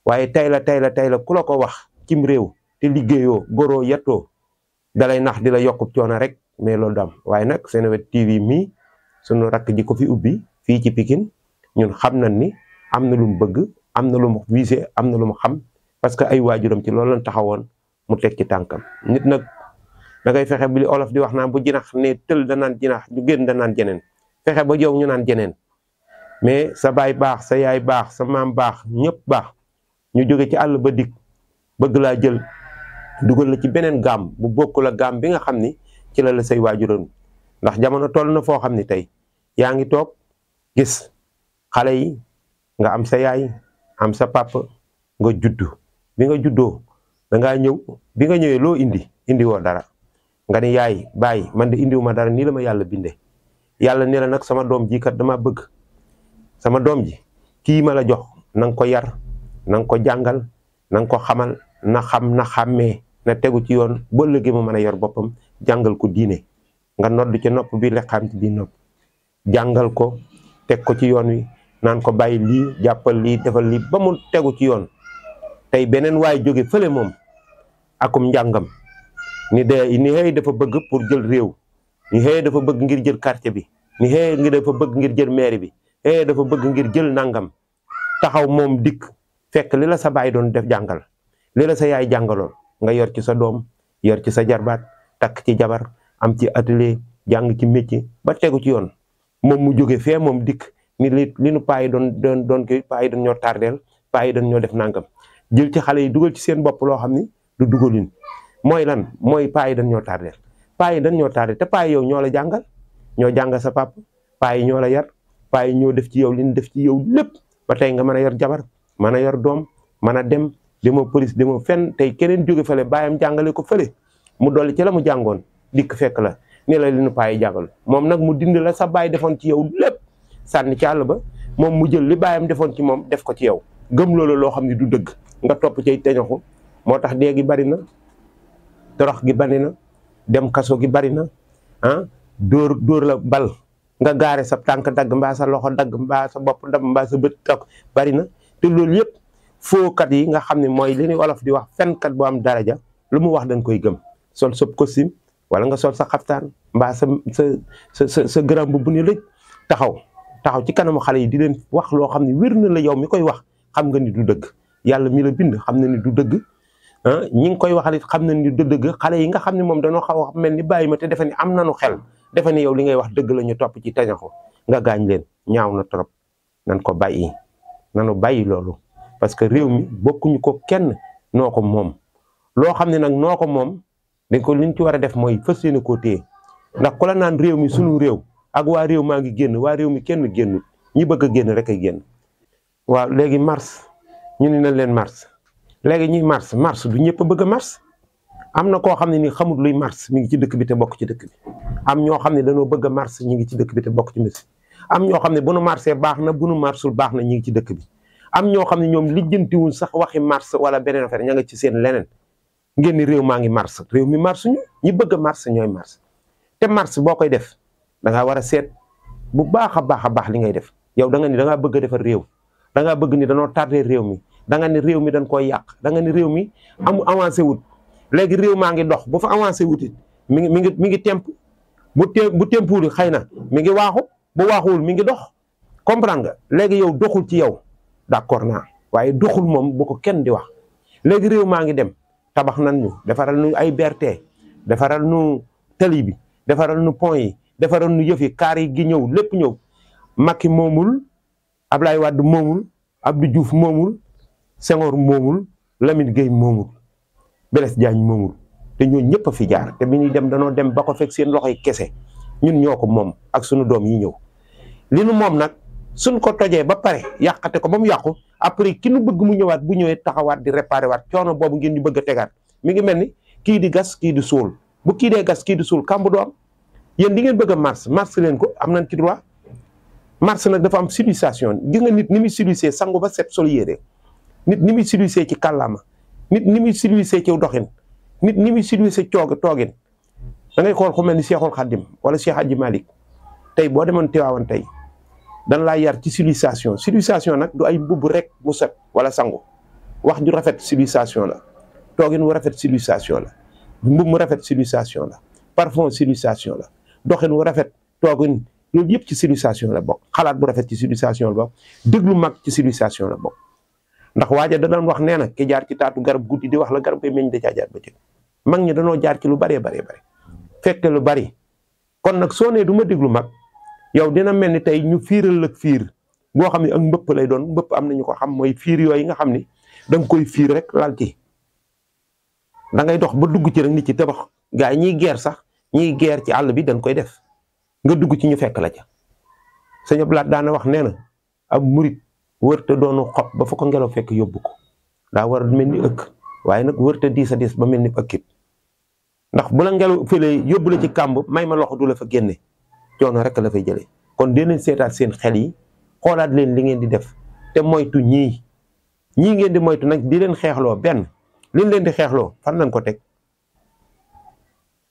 waaye tey la ku la ko wax cim réew te liggéeyoo goroo yettoo dalay nax di la yokkub coono rek mais loolu dam waaye nag Seneweb TV mii sunu rakk ji ko fi ubbi fii ci Pikine ñun xam nañ ni am na lu mu bëgg am na lu mu visé am na lu mu xam parce que ay waajuram ci loolu lañ taxawoon mu teg ci tànkam. nit nag da ngay fexe bi li olof di wax naan bu jinax ne tël da naan jinax ñu génn da naan jeneen fexe ba yow ñu naan jeneen mais sa baay baax sa yaay baax sa maam baax ñëpp baax ñu jóge ci àll ba dikk bëgg laa jël dugal la ci beneen gaam bu bokku la gaam bi nga xam ni ci la say waajuram ndax jamono toll na foo xam ni tey yaa ngi toog gis xale yi nga am sa yaay am sa papa nga juddu bi nga juddoo da ngaa ñëw bi nga ñëwee loo indi woo dara nga ni yaay baay man de indiwuma dara nii la ma yàlla bindee yàlla ni la nag sama doom ji kat dama bëgg sama doom ji kii ma la jox na nga ko yar na nga ko jàngal na nga ko xamal na xam na xàmmee na tegu ci yoon ba ëllëgee mu mën a yor boppam jàngal ko diine nga nodd ci nopp bi leqaam ci biir nopp jàngal ko teg ko ci yoon wi naan ko bàyyi lii jàppal lii defal lii ba mu tegu ci yoon tey beneen waay jóge fële moom akum njàngam ni xëy dafa bëgg pour jël réew ni xëy dafa bëgg ngir jël quartier bi ni xëy ngi dafa bëgg ngir jël mairie bi xëy dafa bëgg ngir jël nangam taxaw moom dikk fekk li la sa baay doon def jàngal li la sa yaay jàngaloon nga yor ci sa doom yor ci sa jarbaat takk ci jabar am ci atelier jàng ci métier ba tegu ci yoon moom mu jóge fee moom dikk ni li nu paa yi doon koy paa yi doon ñoo tardeel paa yi doon ñoo def nangam jël ci xale yi dugal ci seen bopp loo xam ni du dugalin mooy lan mooy paa yi dañ ñoo tardeel paa yi dañ ñoo tardeel te paa yi yow ñoo la jàngal ñoo jàngal sa papa paa yi ñoo la yar paa yi ñoo def ci yow li ñu def ci yow lépp ba tey nga mën a yor jabar mën a yor doom mën a dem demoo police demoo fenn tey keneen jóge fële baayam jàngale ko fële mu dolli ci la mu jàngoon dikk fekk la ni la li nu paa yi jàngal moom nag mu dindi la sa baay defoon ci yow lépp sànni ci àll ba moom mu jël li baayam defoon ci moom def ko ci yow gëm loolu loo xam ne du dëgg nga topp cay teñoxu moo tax dee gi bari na torox gi bari na dem kaso gi bari na dóor la bal nga gaare sa tànk dagg mbaa sa loxo dagg mbaa sa bopp dam mbaa sa bët tak bari na te loolu yëpp fookat yi nga xam ne mooy li ñuy olof di wax fenkat bu am daraja lu mu wax dañ koy gëm sol sa costume wala nga sol sa xaftaan mbaa sa grand bu ni lëj taxaw ci kanamu xale yi di leen wax loo xam ne wér na la yow mi koy wax xam nga ni du dëgg yàlla mi la bind xam na ni du dëgg ñi ngi koy waxalit xam na ni du dëgg xale yi nga xam ne moom dañoo xaw a mel ni bàyyi ma te defe ni am nañu xel defe ni yow li ngay wax dëgg la ñu topp ci tañaxu nga gaañ leen ñaaw na trop nan ko bàyyi nanu bàyyi loolu parce que réew mi bokkuñu ko kenn noo ko moom loo xam ne nag noo ko moom dañ ko liñ ci war a def mooy fas yéene koo téye ndax ku la naan réew mi sunu réew ak waa réew maa ngi génn waa réew mi kenn génnul ñi bëgg a génn rek ay génn waaw léegi mars ñu ni nañ leen mars léegi ñuy mars du ñëpp a bëgg a mars am na koo xam ne ni xamul luy mars mi ngi ci dëkk bi te bokk ci dëkk bi am ñoo xam ne dañoo bëgg a mars ñi ngi ci dëkk bi te bokk ci mbir am ñoo xam ne bu nu marsee baax na bu nu marsul baax na ñi ngi ci dëkk bi am ñoo xam ne ñoom lijjantiwul sax waxi mars wala beneen affaire ña nga ci seen leneen ngeen ni réew maa ngi mars réew mi mars ñu ñi bëgg a mars ñooy mars te mars boo koy def da ngaa war a seet bu baax a baax li ngay def yow da nga ni da ngaa bëgg a defar réew da ngaa bëgg ni danoo tardé réew mi da nga ni réew mi dañ koy yàq da nga ni réew mi avancé wut léegi réew maa ngi dox bu fa avancé wut it mi ngi temp bu tempuwul xëy na mi ngi waaxu bu waaxuwul mi ngi dox comprendre nga léegi yow doxul ci yow d'accord naa waaye doxul moom bu ko kenn di wax léegi réew maa ngi dem tabax nan ñu defaral nu ay BRT defaral nu tali bi defaral nu pont yi defaral nu yëf yi kaar yi gi ñëw lépp ñëw Macky moomul Ablaye Wade moomul Abdou Diouf moomul Senghor moomul Lamine Gueye moomul Blaise Diagne moomul te ñoo ñëpp a fi jaar te bi ñuy dem danoo dem ba ko fekk seen loxoy kese ñun ñoo ko moom ak sunu doom yi ñëw li nu moom nag suñ ko tojee ba pare yàqate ko ba mu yàqu après ki nu bëgg mu ñëwaat bu ñëwee taxawaat di réparé waat coono boobu ngeen ñu bëgg a tegaat mi ngi mel ni kii di gas kii di suul bu kii dee gas kii di suul kàmb du am yéen di ngeen bëgg a mars leen ko am nañ ci droit mars nag dafa am civilisation gis nga nit ni muy civilisé sangu ba set sol yére nit ni muy civilisé ci kàllaama nit ni muy civilisé ci doxin nit ni muy civilisé toogin da ngay xool ku mel ni Cheikhul Khadim wala Cheikh Hadji Malick tey boo demoon Tiwaawan tey dan laa yar ci civilisation nag du ay mbubb rek mu set wala sangu wax ju rafet civilisation la toogin wu rafet civilisation la mbub mu rafet civilisation la parfum civilisation la doxin wu rafet toogin loolu yëpp ci civilisation la bokk xalaat bu rafet ci civilisation la bokk déglu mag ci civilisation la bokk ndax waaja da doon wax nee na ki jaar ci taatu garab guddi di wax la garab koy meññ da caa jaar ba ci mag ñi danoo jaar ci lu baree baree bare fekke lu bari kon nag soo nee du ma déglu mag yow dina mel ni tey ñu fiiral ak fiir boo xam ne ak mbëpp lay doon mbëpp am nañu ko xam mooy fiir yooyu nga xam ni da nga koy fiir rek lal ci da ngay dox ba dugg ci rek nit ci tabax gaa yi ñiy geer sax ñiy geer ci àll bi dañ koy def nga dugg ci ñu fekk la ca sëñ Abdou Lahad daana wax nee na ab murit wërta doonu xob ba fa ko ngelaw fekk yóbbu ko daa war mel ni ëkk waaye nag wërta diis a diis ba mel ni ëkkit ndax bu la ngelaw fële yóbbu la ci kàmb may ma loxo du la fa génne coono rek la fay jëlee kon dee leen seetaat seen xel yi xoolaat leen li ngeen di def te moytu ñii ngeen di moytu nag di leen xeexloo benn liñ leen di xeexloo fan lañ ko teg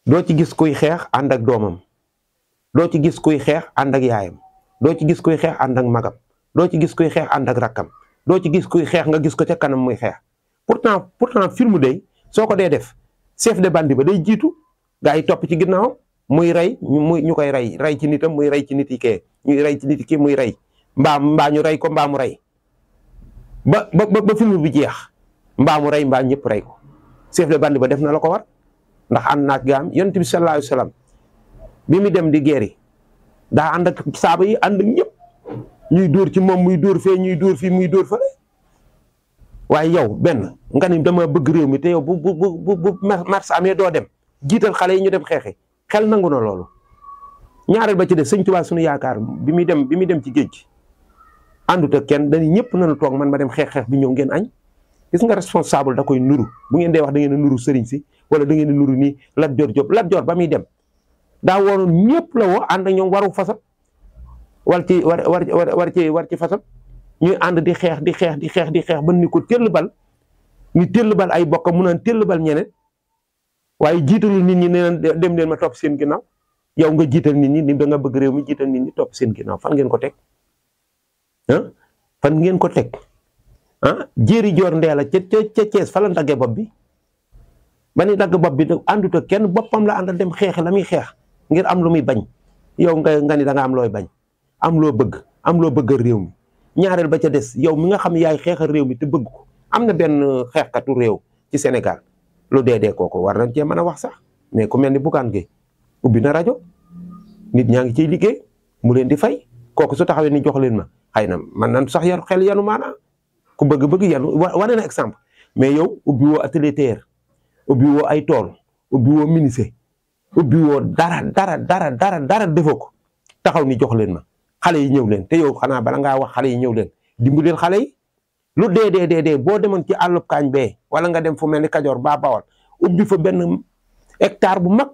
doo ci gis kuy xeex ànd ak doomam doo ci gis kuy xeex ànd ak yaayam doo ci gis kuy xeex ànd ak magam doo ci gis kuy xeex ànd ak rakkam doo ci gis kuy xeex nga gis ko ca kanam muy xeex pourtant film day soo ko dee def chef de bande ba day jiitu gaa yi topp ci ginnaaw muy rey ñu koy rey ci nitam muy rey ci nit yi kee ñuy rey ci nit yi kii muy rey mbaa ñu rey ko mbaa mu rey ba film bi jeex mbaa mu rey mbaa ñëpp rey ko chef de bande ba def na la ko war ndax ànd naak gaam yonent bi sallallahu alayhi wasallam bi mu dem di guerre daa ànd ak saaba yi ànd ak ñëpp ñuy dóor ci moom muy dóor fee ñuy dóor fii muy dóor fële waaye yow benn nga ni dama bëgg réew mi te yow bu mars amee doo dem jiital xale yi ñu dem xeexi xel nangu na loolu ñaareel ba ci def sëñ Tuubaa suñu yaakaar bi muy dem ci géej gi àndut ak kenn dañuy ñëpp nañu toog man ma dem xeex bi ñëw ngeen añ gis nga responsable da koy nuru bu ngeen dee wax da ngeen a nuru sëriñ si wala da ngeen a nuru nii Lat Joor Jóob Lat Joor ba muy dem daa waroon ñëpp la woo ànd ak ñoom waru fasam war ci fasam ñuy ànd di xeex ba ni ko tëll bal ñu tëll bal ay bokk mu naan tëll bal ñeneen waaye jiitalu nit ñi ne dem leen ma topp seen ginnaaw yow nga jiital nit ñi ni da nga bëgg réew mi jiital nit ñi topp seen ginnaaw fan ngeen ko teg fan ngeen ko teg jéeri joor ndeela ca Cees fa la daggee bopp bi ba ni dagg bopp bi àndut ak kenn boppam la àndal dem xeex la muy xeex ngir am lu muy bañ yow nga ni da nga am looy bañ am loo bëgg réew mi ñaareel ba ca des yow mi nga xam yaay xeexal réew mi te bëgg ko am na benn xeexkatu réew ci Sénégal lu dee kooku war nañ cee mën a wax sax mais ku mel ni Bougane Gueye ubbi na rajo nit ñaa ngi ciy liggéey mu leen di fay kooku su taxawee ni jox leen ma xëy na man nan sax yar xel yanu maanaa ku bëgg yanu wane na exemple mais yow ubbi woo atelier terre ubbi woo ay tool ubbi woo ministère ubbi woo dara defoo ko taxaw ni jox leen ma xale yi ñëw leen te yow xanaa bala ngaa wax xale yi ñëw leen dimbaleel xale yi lu dee boo demoon ci àllub kaañ bee wala nga dem fu mel ni Kajoor baa Bawol ubbi fa benn hectare bu mag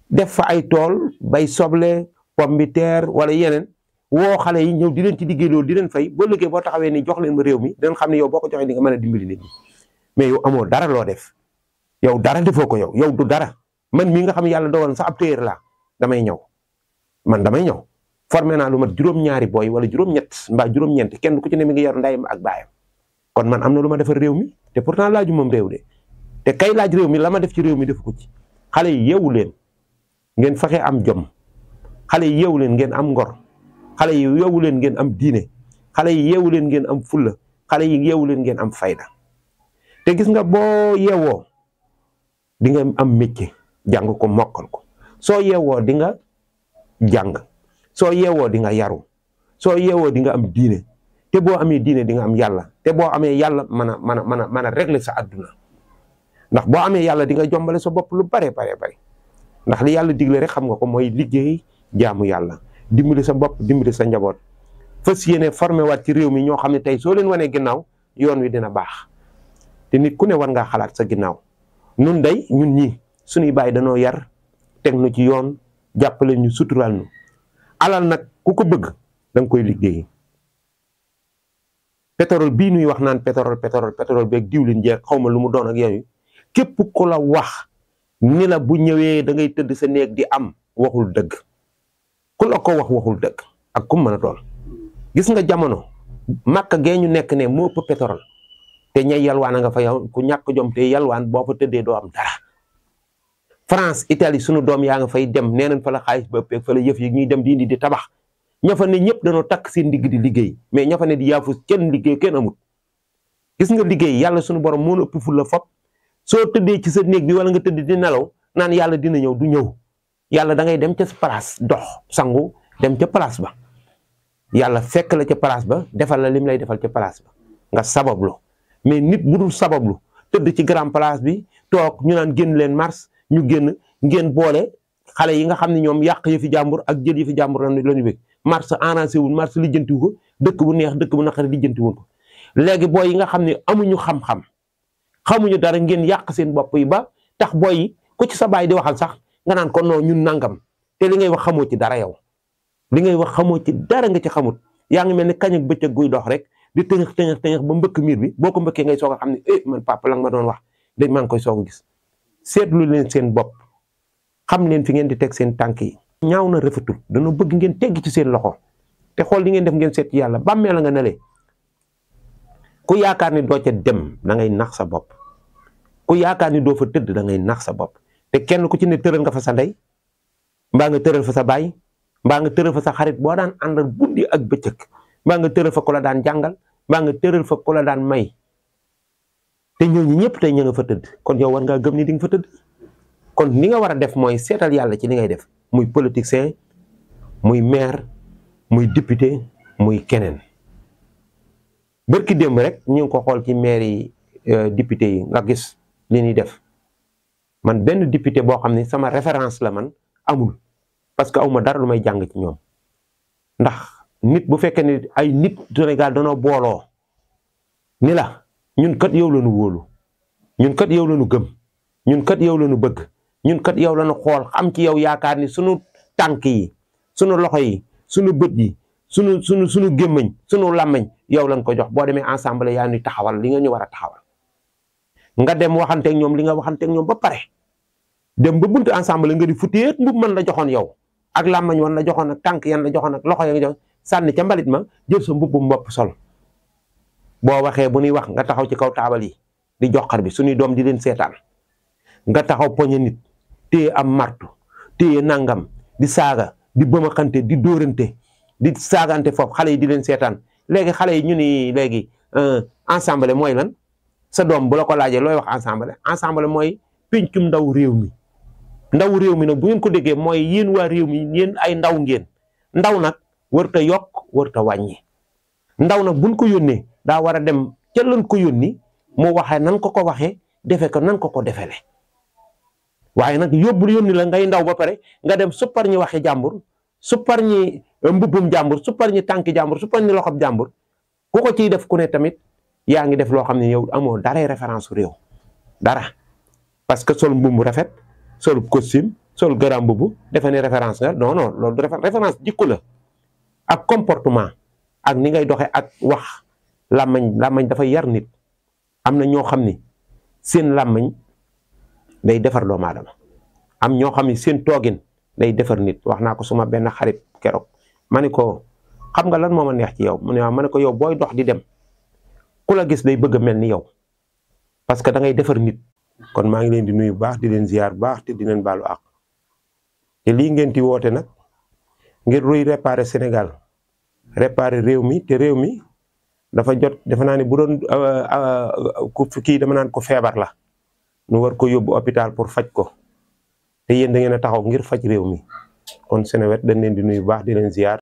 def fa ay tool bay soble pomme de terre wala yeneen woo xale yi ñëw di leen ci liggéey loolu di leen fay boo liggéey boo taxawee ni jox leen ma réew mi dinañ xam ne yow boo ko joxee di nga mën a dimbali nit ñi mais yow amoo dara loo def yow dara defoo ko yow du dara man mii nga xam yàlla dogal sax ab téer laa damay ñëw formé naa lu mat juróom-ñaari booy wala juróom-ñett mbaa juróom-ñeent kenn ku ci ne mi ngi yor ndayam ak baayam kon man am na lu ma defar réew mi te pourtant laaju moom réew de te kay laaj réew mi la ma def ci réew mi def ko ci xale yi yeewu leen ngeen fexe am jom xale yi yeewu leen ngeen am ngor xale yi yeewu leen ngeen am diine xale yi yeewu leen ngeen am fulla xale yi yeewu leen ngeen am fayda te gis nga boo yeewoo di nga am métier jàng ko mokkal ko soo yeewoo di nga jàng soo yeewoo di nga yaru soo yeewoo di nga am diine te boo amee diine di nga am yàlla te boo amee yàlla mën a régler sa adduna ndax boo amee yàlla di nga jombale sa bopp lu bare ndax li yàlla digle rek xam nga ko mooy liggéey jaamu yàlla dimbali sa bopp dimbali sa njaboot fas yéene formé waat ci réew mi ñoo xam ne tey soo leen wanee ginnaaw yoon wi dina baax te nit ku ne war ngaa xalaat sa ginnaaw ñun ñii suñuy baay danoo yar teg nu ci yoon jàppale ñu sutural ñu alal nag ku ko bëgg da nga koy liggéey pétrole bii nuy wax naan pétrole beeg diwlin jeeg xaw ma lu mu doon ak yooyu képp ku la wax ni la bu ñëwee da ngay tëdd sa néeg di am waxul dëgg ku la ko waxul dëgg ak ku mën a doon gis nga jamono Makka gee ñu nekk ne moo ëpp pétrole te ñay yalwaan nga fa yow ku ñàkk jom te yalwaan boo fa tëddee doo am dara. France Italie sunu doom yaa nga fay dem nee nañ fa la xaalis ba ëppee fa la yëf yi ñuy dem di indi di tabax ña fa ne ñëpp dañoo takk seen digg di liggéey mais ña fa ne di yaafus kenn liggéey kenn amut. gis nga liggéey yàlla sunu borom moo la ëpp fu la fop soo tëddee ci sa néeg bi wala nga tëdd di nelaw naan yàlla dina ñëw du ñëw yàlla da ngay dem ca place dox sangu dem ca place ba yàlla fekk la ca place ba defal la lim lay defal ca place ba nga sabablu mais nit bu dul sabablu tëdd ci grand place bi toog ñu naan génn leen mars ñu génn ngeen boole xale yi nga xam ne ñoom yàq yëfi jàmbur ak jël yëfi jàmbur la ñu bëgg mars arrangé wul mars lijjantiwu ko dëkk bu neex dëkk bu naqari lijjantiwul ko léegi booy yi nga xam ne amuñu xam-xam xamuñu dara ngeen yàq seen bopp yi ba tax booy yi ku ci sa baay di waxal sax nga naan ko non ñun nangam te li ngay wax xamoo ci dara yow li ngay wax xamoo ci dara nga ci xamut yaa ngi mel ni kañ ak bëccëg guy dox rek di tëñëx ba mbëkk miir bi boo ko mbëkkee ngay soog a xam ne man papa la nga ma doon wax dañ maa ngi koy soog a gis seetlu leen seen bopp xam leen fi ngeen di teg seen tànk yi ñaaw na rafetul dañoo bëgg ngeen tegg ci seen loxo te xool li ngeen def ngeen seet ci yàlla bàmmee la nga nele ku yaakaar ni doo ca dem da ngay nax sa bopp ku yaakaar ni doo fa tëdd da ngay nax sa bopp te kenn ku ci ne tëral nga fa sa ndey mbaa nga tëral fa sa baay mbaa nga tëral fa sa xarit boo daan àndal guddi ak bëccëg mbaa nga tëral fa ku la daan jàngal mbaa nga tëral fa ku la daan may te ñooñu ñëpp tey ña nga fa tëdd kon yow war ngaa gëm ni di nga fa tëdd kon li nga war a def mooy seetal yàlla ci li ngay def muy politicien muy maire muy député muy keneen bërki démb rek ñu ngi ko xool ci maire yi député yi nga gis li ñuy def man benn député boo xam ne sama référence la man amul parce que awma dara lu may jàng ci ñoom ndax nit bu fekkee ne ay nit Sénégal danoo booloo ni la ñun kat yow la ñu wóolu ñun kat yow la ñu gëm ñun kat yow la ñu bëgg ñun kat yow la ñu xool xam ci yow yaakaar ni sunu tànk yi sunu loxo yi sunu bët yi sunu gémmañ sunu làmmañ yow lañ ko jox boo demee ensemble yaa ni taxawal li nga ñu war a taxawal nga dem waxanteeg ñoom li nga waxanteeg ñoom ba pare dem ba buntu ensemble nga di futeet mbub man la joxoon yow ak làmmañ wan la joxoon ak tànk yan la joxoon ak loxo ya nga jox sànni ca mbalit ma jël sa mbubbum bopp sol boo waxee bu ñuy wax nga taxaw ci kaw taabal yi di joxar bi suñuy doom di leen seetaan nga taxaw poñe nit téye am martu téye nangam di saaga di bëmaxante di dóorante di saagante foofu xale yi di leen seetaan léegi xale yi ñu ni léegi ensemble mooy lan sa doom bu la ko laajee looy wax ensemble mooy pencum ndaw réew mi nag bu ngeen ko déggee mooy yéen waa réew mi yéen ay ndaw ngeen ndaw nag warut a yokk warut a wàññi ndaw nag buñ ko yónnee daa war a dem ca lan ko yónni mu waxee nan ko waxee defe ko nan ko defele waaye nag yóbbul yónni la ngay ndaw ba pare nga dem suppar ñi waxe jàmbur suppar ñi mbubbum jàmbur suppar ñi tànki jàmbur suppar ñi loxob jàmbur ku ko ciy def ku ne tamit yaa ngi def loo xam ne yow amoo dara référence réew dara parce que sol mbubb rafet sol costume sol garam mbubb defe ne référence nga non loolu du référence jikko la ak comportement ak ni ngay doxe ak wax làmmañ dafa yar nit am na ñoo xam ni seen làmmañ day defar doomu aadama am ñoo xam ni seen toogin day defar nit wax naa ko suma benn xarit keroog ma ne ko xam nga lan moo ma neex ci yow mu ne ma ne ko yow booy dox di dem ku la gis day bëgg a mel ni yow parce que da ngay defar nit. kon maa ngi leen di nuyu bu baax di leen ziar bu baax te di leen baalu àq te lii ngeen di woote nag ngir ruy réparer Sénégal réparer réew mi te réew mi dafa jot defe naa ne bu doon ku kii dama naan ko feebar la nu war ko yóbbu hôpital pour faj ko te yéen da ngeen a taxaw ngir faj réew mi kon Seneweb dañ leen di nuyu bu baax di leen ziar.